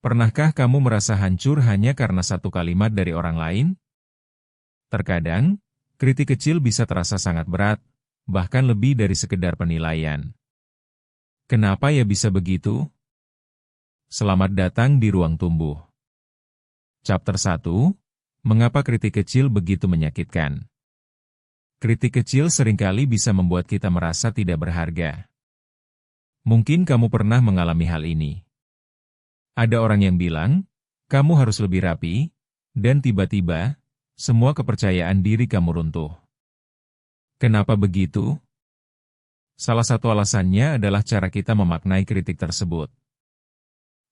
Pernahkah kamu merasa hancur hanya karena satu kalimat dari orang lain? Terkadang, kritik kecil bisa terasa sangat berat, bahkan lebih dari sekedar penilaian. Kenapa ya bisa begitu? Selamat datang di Ruang Tumbuh. Chapter 1, Mengapa kritik kecil begitu menyakitkan? Kritik kecil seringkali bisa membuat kita merasa tidak berharga. Mungkin kamu pernah mengalami hal ini. Ada orang yang bilang, kamu harus lebih rapi, dan tiba-tiba, semua kepercayaan diri kamu runtuh. Kenapa begitu? Salah satu alasannya adalah cara kita memaknai kritik tersebut.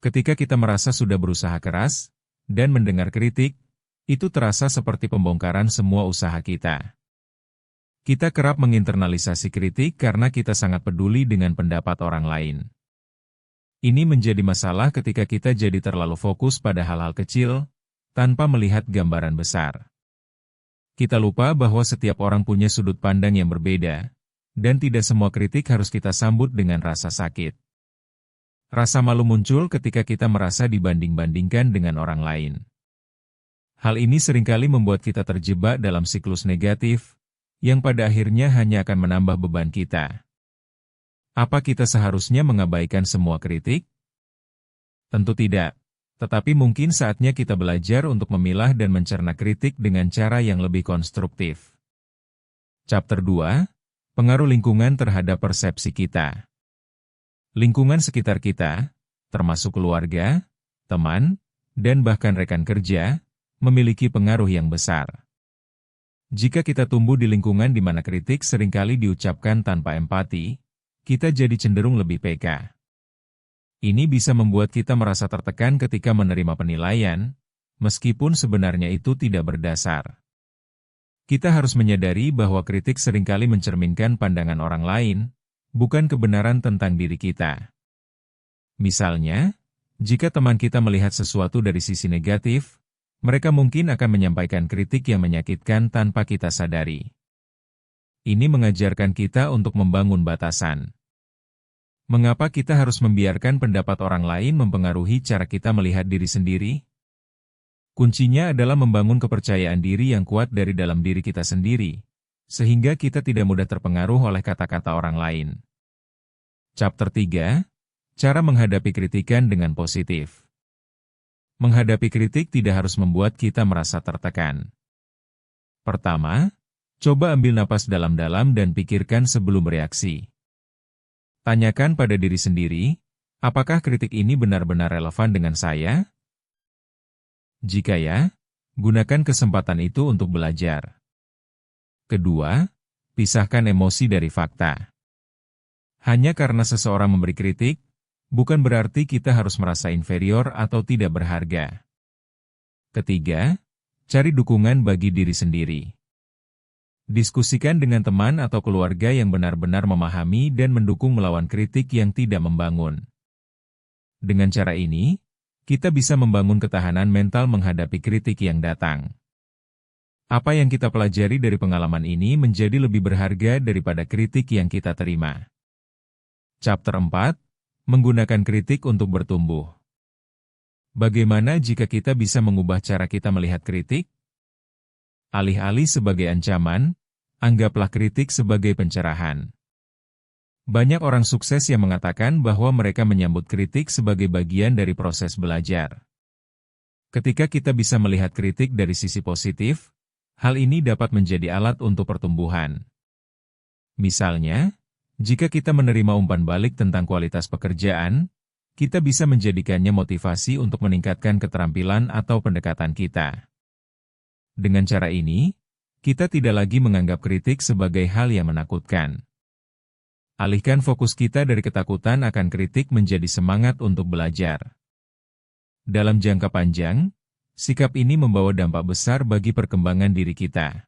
Ketika kita merasa sudah berusaha keras, dan mendengar kritik, itu terasa seperti pembongkaran semua usaha kita. Kita kerap menginternalisasi kritik karena kita sangat peduli dengan pendapat orang lain. Ini menjadi masalah ketika kita jadi terlalu fokus pada hal-hal kecil, tanpa melihat gambaran besar. Kita lupa bahwa setiap orang punya sudut pandang yang berbeda, dan tidak semua kritik harus kita sambut dengan rasa sakit. Rasa malu muncul ketika kita merasa dibanding-bandingkan dengan orang lain. Hal ini seringkali membuat kita terjebak dalam siklus negatif, yang pada akhirnya hanya akan menambah beban kita. Apa kita seharusnya mengabaikan semua kritik? Tentu tidak, tetapi mungkin saatnya kita belajar untuk memilah dan mencerna kritik dengan cara yang lebih konstruktif. Chapter 2, Pengaruh lingkungan terhadap persepsi kita. Lingkungan sekitar kita, termasuk keluarga, teman, dan bahkan rekan kerja, memiliki pengaruh yang besar. Jika kita tumbuh di lingkungan di mana kritik seringkali diucapkan tanpa empati, kita jadi cenderung lebih peka. Ini bisa membuat kita merasa tertekan ketika menerima penilaian, meskipun sebenarnya itu tidak berdasar. Kita harus menyadari bahwa kritik seringkali mencerminkan pandangan orang lain, bukan kebenaran tentang diri kita. Misalnya, jika teman kita melihat sesuatu dari sisi negatif, mereka mungkin akan menyampaikan kritik yang menyakitkan tanpa kita sadari. Ini mengajarkan kita untuk membangun batasan. Mengapa kita harus membiarkan pendapat orang lain mempengaruhi cara kita melihat diri sendiri? Kuncinya adalah membangun kepercayaan diri yang kuat dari dalam diri kita sendiri, sehingga kita tidak mudah terpengaruh oleh kata-kata orang lain. Chapter 3, Cara menghadapi kritikan dengan positif. Menghadapi kritik tidak harus membuat kita merasa tertekan. Pertama, coba ambil napas dalam-dalam dan pikirkan sebelum bereaksi. Tanyakan pada diri sendiri, apakah kritik ini benar-benar relevan dengan saya? Jika ya, gunakan kesempatan itu untuk belajar. Kedua, pisahkan emosi dari fakta. Hanya karena seseorang memberi kritik, bukan berarti kita harus merasa inferior atau tidak berharga. Ketiga, cari dukungan bagi diri sendiri. Diskusikan dengan teman atau keluarga yang benar-benar memahami dan mendukung melawan kritik yang tidak membangun. Dengan cara ini, kita bisa membangun ketahanan mental menghadapi kritik yang datang. Apa yang kita pelajari dari pengalaman ini menjadi lebih berharga daripada kritik yang kita terima. Chapter 4, Menggunakan kritik untuk bertumbuh. Bagaimana jika kita bisa mengubah cara kita melihat kritik? Alih-alih sebagai ancaman, anggaplah kritik sebagai pencerahan. Banyak orang sukses yang mengatakan bahwa mereka menyambut kritik sebagai bagian dari proses belajar. Ketika kita bisa melihat kritik dari sisi positif, hal ini dapat menjadi alat untuk pertumbuhan. Misalnya, jika kita menerima umpan balik tentang kualitas pekerjaan, kita bisa menjadikannya motivasi untuk meningkatkan keterampilan atau pendekatan kita. Dengan cara ini, kita tidak lagi menganggap kritik sebagai hal yang menakutkan. Alihkan fokus kita dari ketakutan akan kritik menjadi semangat untuk belajar. Dalam jangka panjang, sikap ini membawa dampak besar bagi perkembangan diri kita.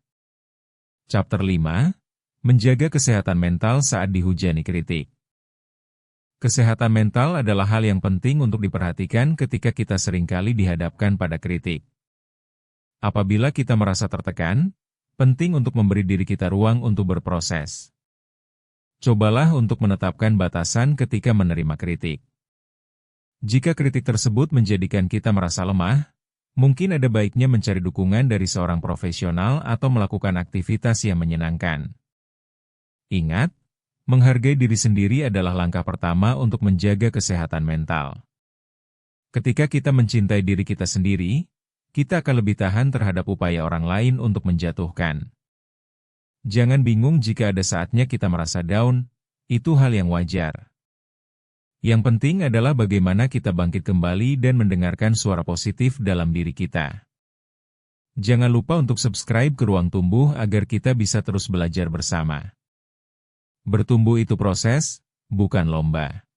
Chapter 5, Menjaga kesehatan mental saat dihujani kritik. Kesehatan mental adalah hal yang penting untuk diperhatikan ketika kita seringkali dihadapkan pada kritik. Apabila kita merasa tertekan, penting untuk memberi diri kita ruang untuk berproses. Cobalah untuk menetapkan batasan ketika menerima kritik. Jika kritik tersebut menjadikan kita merasa lemah, mungkin ada baiknya mencari dukungan dari seorang profesional atau melakukan aktivitas yang menyenangkan. Ingat, menghargai diri sendiri adalah langkah pertama untuk menjaga kesehatan mental. Ketika kita mencintai diri kita sendiri, kita akan lebih tahan terhadap upaya orang lain untuk menjatuhkan. Jangan bingung jika ada saatnya kita merasa down, itu hal yang wajar. Yang penting adalah bagaimana kita bangkit kembali dan mendengarkan suara positif dalam diri kita. Jangan lupa untuk subscribe ke Ruang Tumbuh agar kita bisa terus belajar bersama. Bertumbuh itu proses, bukan lomba.